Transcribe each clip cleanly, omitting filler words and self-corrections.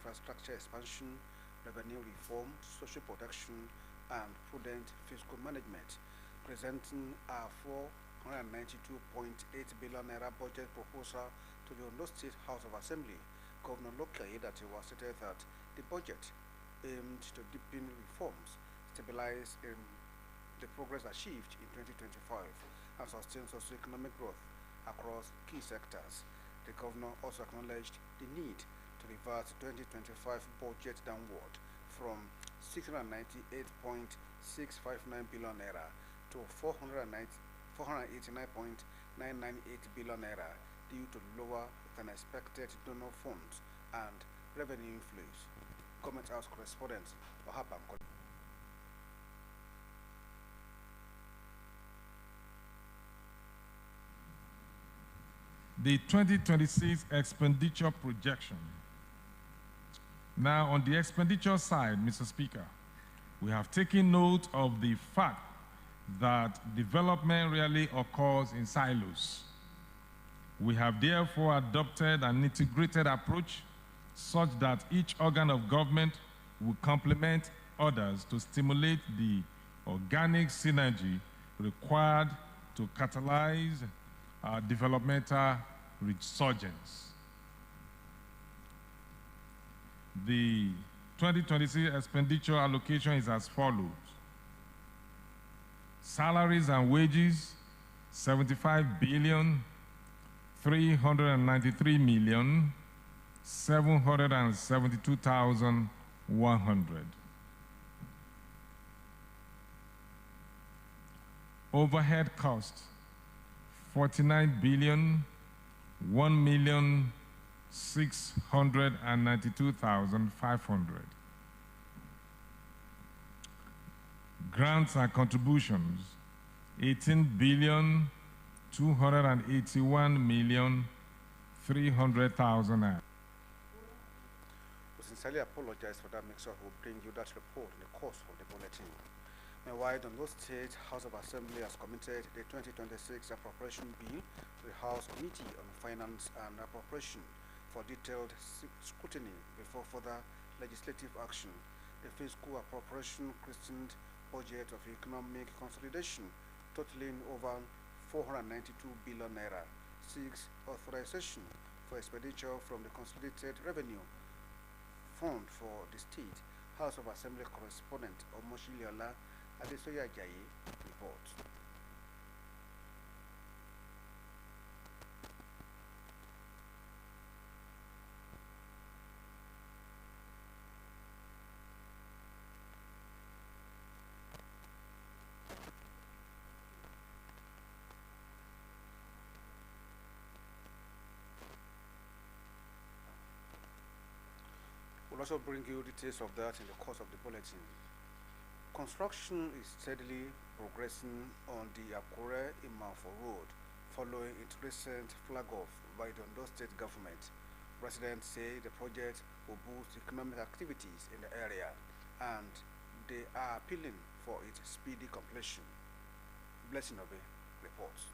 infrastructure expansion, revenue reform, social protection, and prudent fiscal management, presenting a 492.8 billion naira budget proposal to the Ondo State House of Assembly. Governor Loke Aiyedatiwa stated that the budget aimed to deepen reforms, stabilize the progress achieved in 2025, and sustain socio-economic growth across key sectors. The governor also acknowledged the need to revert 2025 budget downward from 698.659 billion naira to 489.998 billion naira due to lower than expected donor funds and revenue inflows. Government House correspondent Wahapam. The 2026 expenditure projection. Now, on the expenditure side, Mr. Speaker, we have taken note of the fact that development rarely occurs in silos. We have therefore adopted an integrated approach such that each organ of government will complement others to stimulate the organic synergy required to catalyze our developmental resurgence. The 2026 expenditure allocation is as follows. Salaries and wages, 75 billion 393 million 772,100. Overhead cost, 49 billion 1,692,500. Grants and contributions, 18 billion 281,300,000. We sincerely apologize for that mix-up. We'll bring you that report in the course of the bulletin. Meanwhile, the Ondo State House of Assembly has committed the 2026 Appropriation Bill to the House Committee on Finance and Appropriation for detailed scrutiny before further legislative action. The fiscal appropriation christened budget of economic consolidation totaling over 492 billion naira seeks authorization for expenditure from the Consolidated Revenue Fund for the State. House of Assembly correspondent Omoshiliola Adesoya Ajayi reports. We'll also bring you details of that in the course of the bulletin. Construction is steadily progressing on the Akure-Imafo Road following its recent flag-off by the Ondo State government. Residents say the project will boost economic activities in the area and they are appealing for its speedy completion. Blessing Obe reports.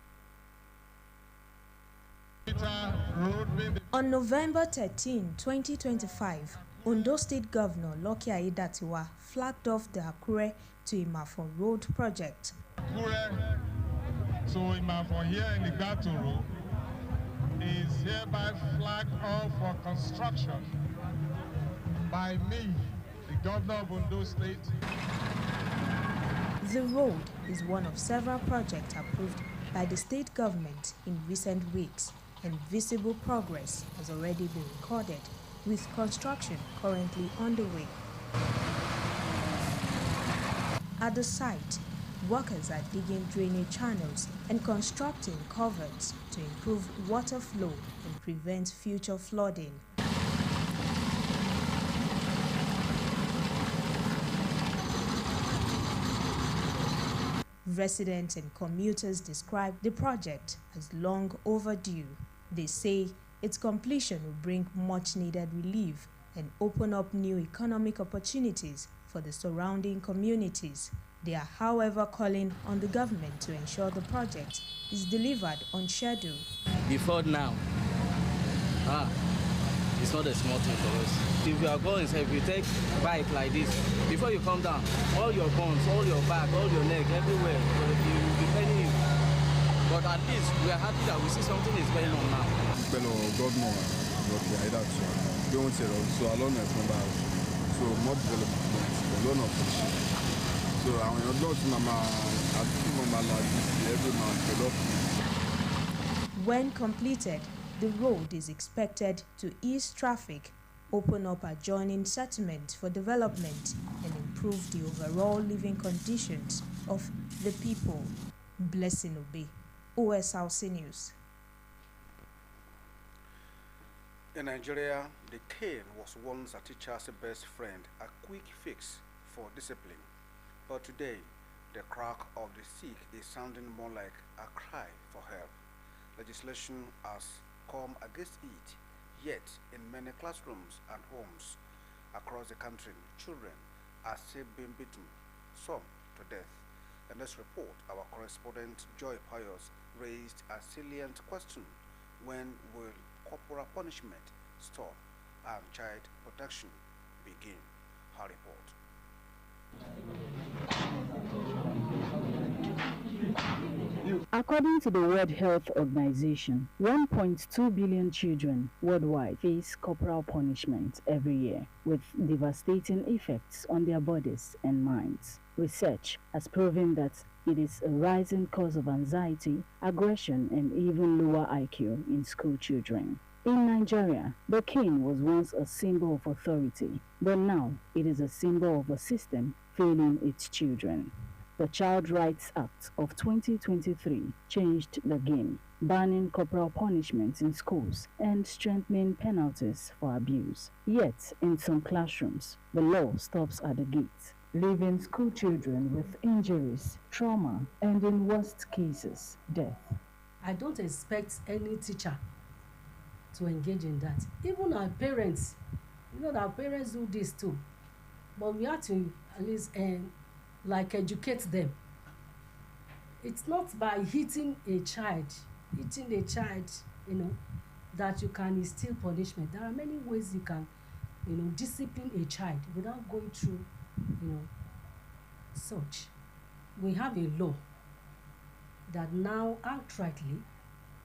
On November 13, 2025, Ondo State Governor Loke Aiyedatiwa flagged off the Akure to Imafo Road project. Akure to Imafo here in the Gatoro is hereby flagged off for construction by me, the Governor of Ondo State. The road is one of several projects approved by the state government in recent weeks, and visible progress has already been recorded, with construction currently underway. At the site, workers are digging drainage channels and constructing culverts to improve water flow and prevent future flooding. Residents and commuters describe the project as long overdue. They say its completion will bring much needed relief and open up new economic opportunities for the surrounding communities. They are, however, calling on the government to ensure the project is delivered on schedule. Before now, it's not a small thing for us. If you are going, say, if you take bike like this, before you come down, all your bones, all your back, all your neck, everywhere, you will be paining you. But at least we are happy that we see something is going on now. Governor, so alone so more development, alone of so our adults every month development. When completed, the road is expected to ease traffic, open up adjoining settlements for development, and improve the overall living conditions of the people. Blessing Obe, OSRC News. In Nigeria, the cane was once a teacher's best friend, a quick fix for discipline. But today, the crack of the sick is sounding more like a cry for help. Legislation has come against it, yet in many classrooms and homes across the country, children are still being beaten, some to death. In this report, our correspondent Joy Pius raised a salient question: when will corporal punishment stop and child protection begin? Her report. According to the World Health Organization, 1.2 billion children worldwide face corporal punishment every year, with devastating effects on their bodies and minds. Research has proven that it is a rising cause of anxiety, aggression, and even lower IQ in school children. In Nigeria, the cane was once a symbol of authority, but now it is a symbol of a system failing its children. The Child Rights Act of 2023 changed the game, banning corporal punishment in schools and strengthening penalties for abuse. Yet, in some classrooms, the law stops at the gate, leaving school children with injuries, trauma, and in worst cases, death. I don't expect any teacher to engage in that. Even our parents, that our parents do this too. But we have to at least educate them. It's not by hitting a child, that you can instill punishment. There are many ways you can, discipline a child without going through, such. We have a law that now outrightly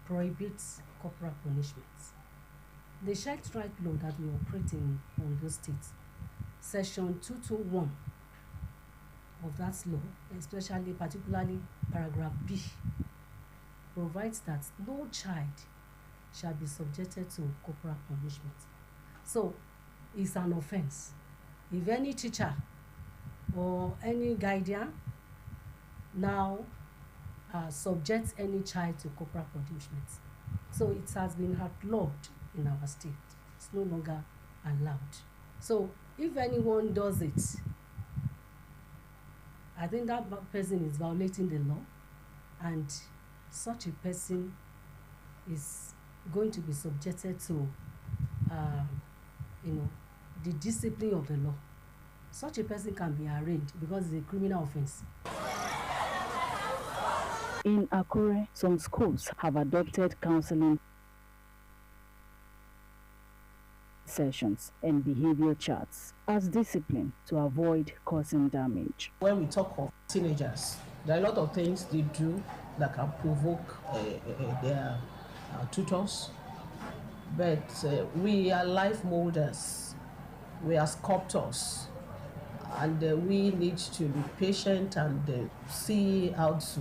prohibits corporal punishments. The Child Rights Law that we operate in Ondo State, Section 221 of that law, particularly paragraph B, provides that no child shall be subjected to corporal punishment. So it's an offense. If any teacher or any guardian now subjects any child to corporal punishment, so it has been outlawed in our state. It's no longer allowed. So if anyone does it, I think that person is violating the law, and such a person is going to be subjected to, the discipline of the law. Such a person can be arraigned because it's a criminal offense. In Akure, some schools have adopted counseling sessions and behavior charts as discipline to avoid causing damage. When we talk of teenagers, there are a lot of things they do that can provoke their tutors, but we are life molders, we are sculptors, and we need to be patient and see how to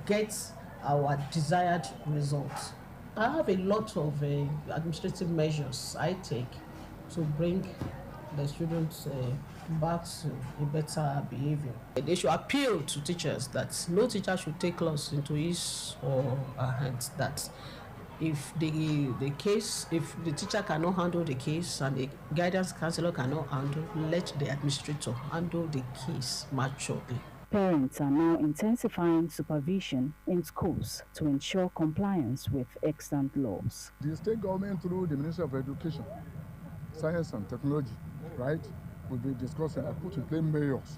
get our desired results. I have a lot of administrative measures I take to bring the students back to a better behavior. They should appeal to teachers that no teacher should take laws into his or her hands, that if the teacher cannot handle the case and the guidance counselor cannot handle, let the administrator handle the case maturely. Parents are now intensifying supervision in schools to ensure compliance with extant laws. The state government, through the Ministry of Education, Science and Technology, right, will be discussing and put in place mayors.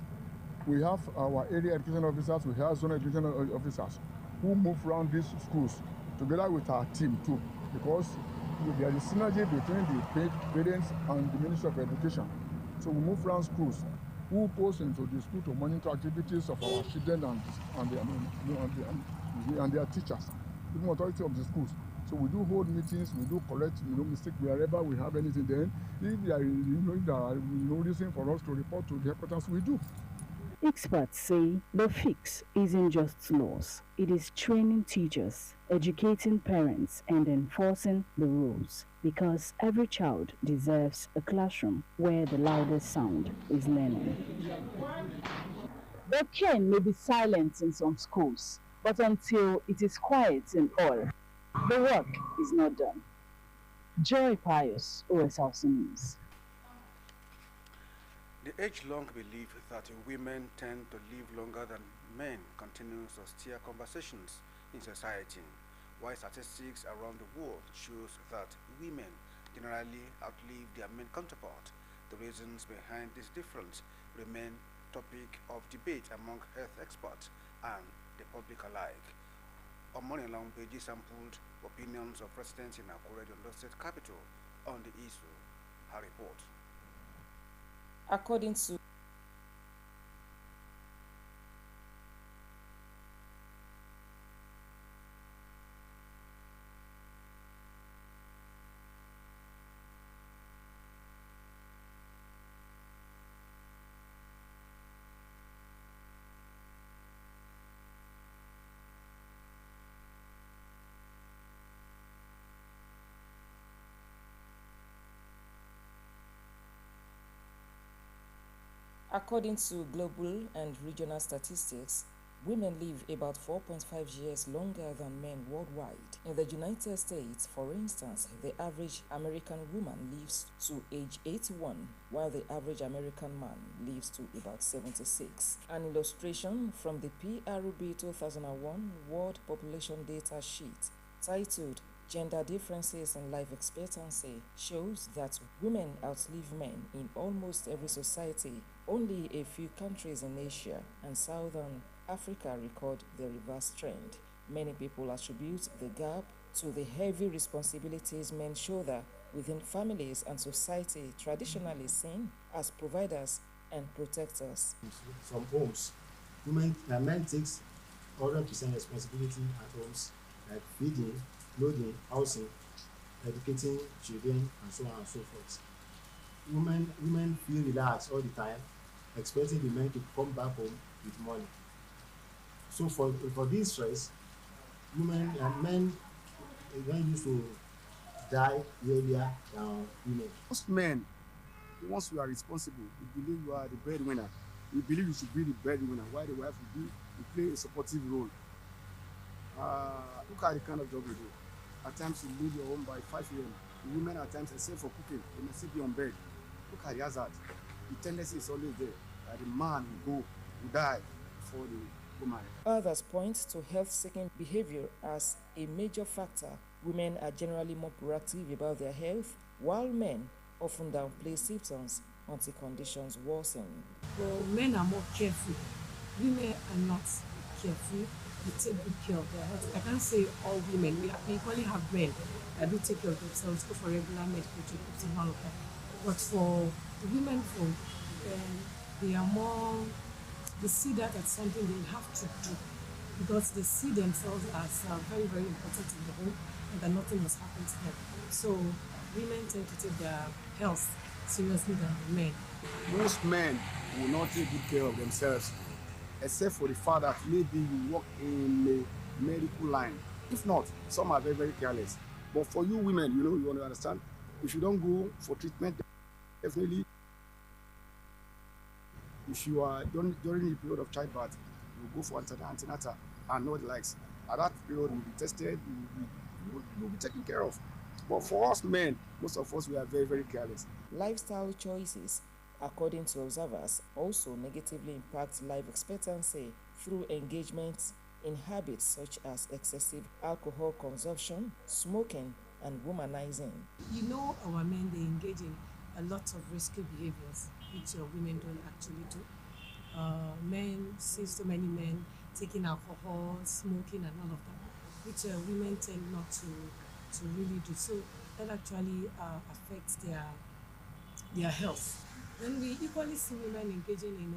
We have our area education officers, we have zone education officers who move around these schools together with our team too, because there is synergy between the parents and the Ministry of Education. So we move around schools. Who goes into the school to monitor activities of our children and their teachers, even authority of the schools. So we do hold meetings, we do correct mistakes wherever we have anything. Then if there are no reason for us to report to the headquarters, we do. Experts say the fix isn't just laws, it is training teachers, educating parents, and enforcing the rules. Because every child deserves a classroom where the loudest sound is learning. The cane may be silent in some schools, but until it is quiet in all, the work is not done. Joy Pius, OSRC News. The age-long belief that women tend to live longer than men continues to steer conversations in society, while statistics around the world shows that women generally outlive their men counterpart. The reasons behind this difference remain topic of debate among health experts and the public alike. Omoni Lambeji sampled opinions of residents in Akure, the Ondo State capital, on the issue. Her report. According to According to global and regional statistics, women live about 4.5 years longer than men worldwide. In the United States, for instance, the average American woman lives to age 81, while the average American man lives to about 76. An illustration from the PRB 2001 World Population Data Sheet titled Gender Differences in Life Expectancy shows that women outlive men in almost every society. Only a few countries in Asia and Southern Africa record the reverse trend. Many people attribute the gap to the heavy responsibilities men shoulder within families and society traditionally seen as providers and protectors. From homes, men takes 100% responsibility at homes, like feeding, clothing, housing, educating children, and so on and so forth. Women feel relaxed all the time, expecting the men to come back home with money. So for this stress, men used to die earlier than women. Most men, once you are responsible, you believe you are the breadwinner. You believe you should be the breadwinner, while the wife will play a supportive role. Look at the kind of job you do. At times you leave your home by 5 a.m. The women at times, except for cooking, they may still be on bed. Look at the hazard. The tendency is always there that the man will die before the woman. Others point to health-seeking behavior as a major factor. Women are generally more proactive about their health, while men often downplay symptoms until conditions worsen. Well, men are more careful. Women are not careful. They take good care of their health. I can't say all women. We equally have men that do take care of themselves, go for regular medical checkups and all of that. But for the women folk, they are more, they see that as something they have to do because they see themselves as very, very important in the home and that nothing must happen to them. So women tend to take their health seriously than the men. Most men will not take good care of themselves, except for the fact that maybe you work in a medical line. If not, some are very, very careless. But for you women, you want to understand, if you don't go for treatment, definitely, if you are during the period of childbirth, you go for antenatal and no likes. At that period, you'll be tested, you'll be taken care of. But for us men, most of us, we are very, very careless. Lifestyle choices, according to observers, also negatively impact life expectancy through engagements in habits such as excessive alcohol consumption, smoking, and womanizing. Our men, they engage in a lot of risky behaviors, which women don't actually do. Men, see so many men taking alcohol, smoking, and all of that, which women tend not to really do. So that actually affects their health. Then we equally see women engaging in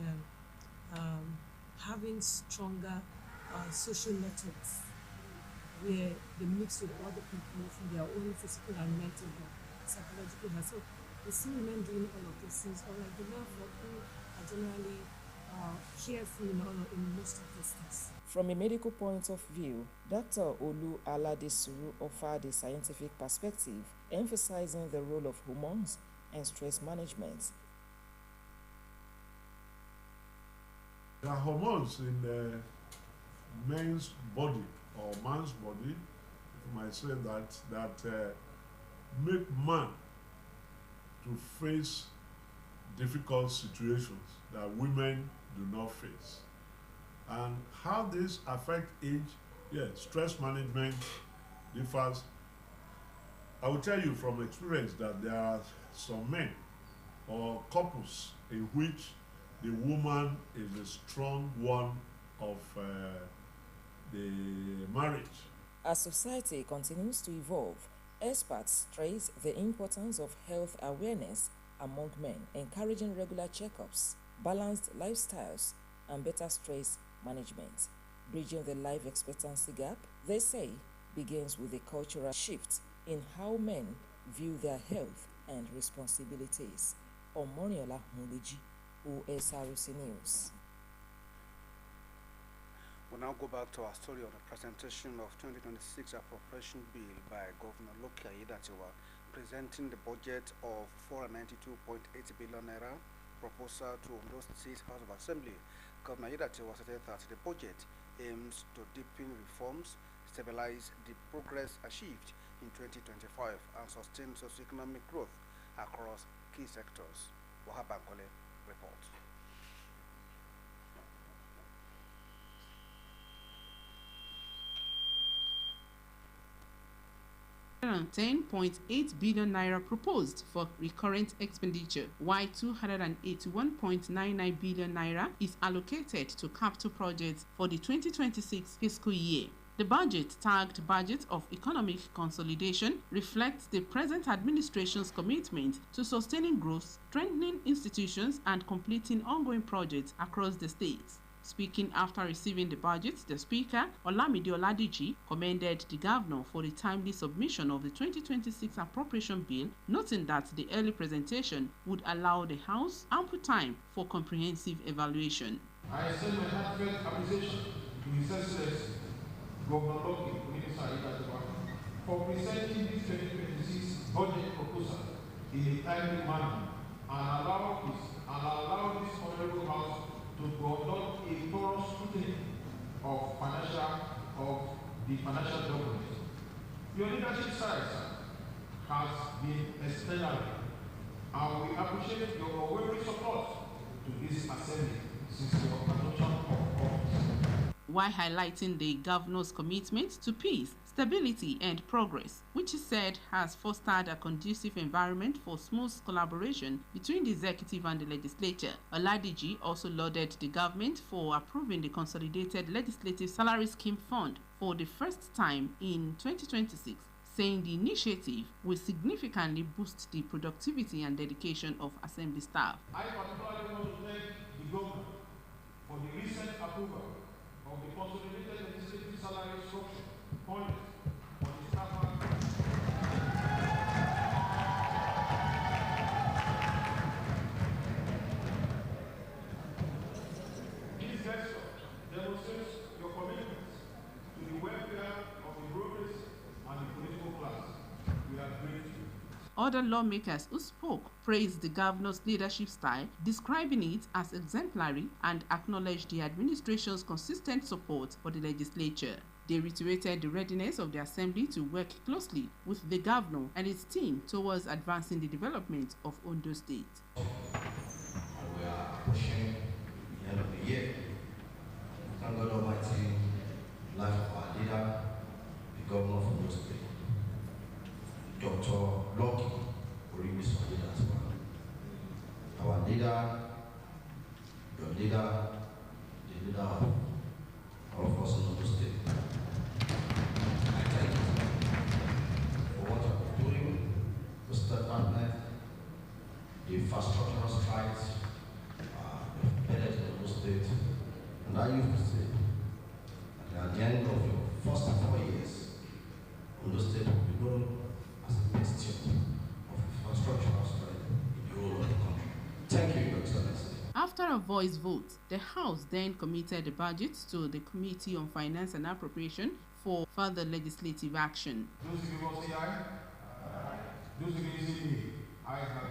having stronger social networks where they mix with other people for their own physical and mental health, psychological health. So we see women doing all of these things, or like the men who are generally careful in most of these things. From a medical point of view, Dr. Olu Aladesuru offered a scientific perspective, emphasizing the role of hormones and stress management. There are hormones in the men's body or man's body, if you might say that make man to face difficult situations that women do not face. And how this affect age, stress management differs. I will tell you from experience that there are some men or couples in which the woman is a strong one of the marriage. As society continues to evolve, experts stress the importance of health awareness among men, encouraging regular checkups, balanced lifestyles, and better stress management. Bridging the life expectancy gap, they say, begins with a cultural shift in how men view their health and responsibilities. Omoniola Muliji, Osrc News. We'll now go back to our story on the presentation of 2026 appropriation bill by Governor Loke Aiyedatiwa, presenting the budget of 492.8 billion naira proposal to Ondo State House of Assembly. Governor Aiyedatiwa stated that the budget aims to deepen reforms, stabilize the progress achieved in 2025, and sustain socio-economic growth across key sectors. Wahab Bankole reports. 10.8 billion naira proposed for recurrent expenditure, while 281.99 billion naira is allocated to capital projects for the 2026 fiscal year. The budget, tagged Budget of Economic Consolidation, reflects the present administration's commitment to sustaining growth, strengthening institutions, and completing ongoing projects across the states. Speaking after receiving the budget, the Speaker, Olamide Oladiji, commended the Governor for the timely submission of the 2026 appropriation bill, noting that the early presentation would allow the House ample time for comprehensive evaluation. I extend my heartfelt appreciation to His Excellency Governor Loke Aiyedatiwa for presenting this 2026 budget proposal in a timely manner and allow this honorable House to conduct a thorough scrutiny of the financial document. Your leadership size has been exemplary, and we appreciate your unwavering support to this assembly since your adoption of office. While highlighting the governor's commitment to peace, stability, and progress, which he said has fostered a conducive environment for smooth collaboration between the executive and the legislature. Oladiji also lauded the government for approving the Consolidated Legislative Salary Scheme Fund for the first time in 2026, saying the initiative will significantly boost the productivity and dedication of assembly staff. I particularly want to thank the government for the recent approval of the Consolidated Legislative Salary Structure Fund for the staff. This gesture demonstrates your commitment to the welfare of the progress and the political class. We are grateful. Other lawmakers who spoke praised the governor's leadership style, describing it as exemplary, and acknowledged the administration's consistent support for the legislature. They reiterated the readiness of the assembly to work closely with the governor and his team towards advancing the development of Ondo State. We are approaching the end of the year. Thank God Almighty, life of our leader, the governor of Ondo State, Dr. Loke Aiyedatiwa. Our leader, your leader, the leader of all of us in Ondo State. I thank you for what you are doing the infrastructural strides headed in Ondo State, and I used to say that at the end of your first 4 years, Ondo State will be known as a bastion of infrastructural stride in the whole of the country. Thank you, Your Excellency. After a voice vote, the House then committed the budget to the Committee on Finance and Appropriation for further legislative action. Those who give us the aye? Those who give us the aye have it.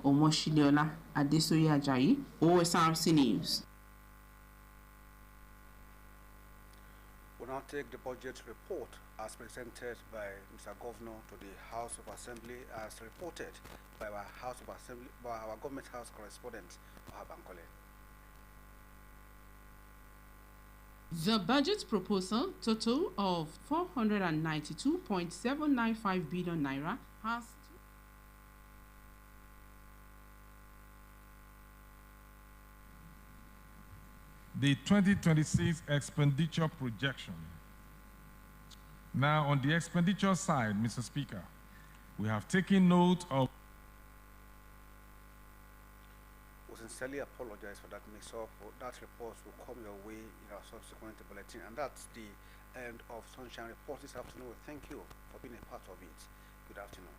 Omoshiliola Adesoye Ajayi, OSRC News. We'll now take the budget report as presented by Mr. Governor to the House of Assembly as reported by our Government House correspondent, Ohabankole. The budget proposal, total of 492.795 billion naira, has the 2026 expenditure projection. Now, on the expenditure side, Mr. Speaker, we have taken note of. We sincerely apologize for that mix-up. That report will come your way in our subsequent bulletin, and that's the end of Sunshine Report this afternoon. Thank you for being a part of it. Good afternoon.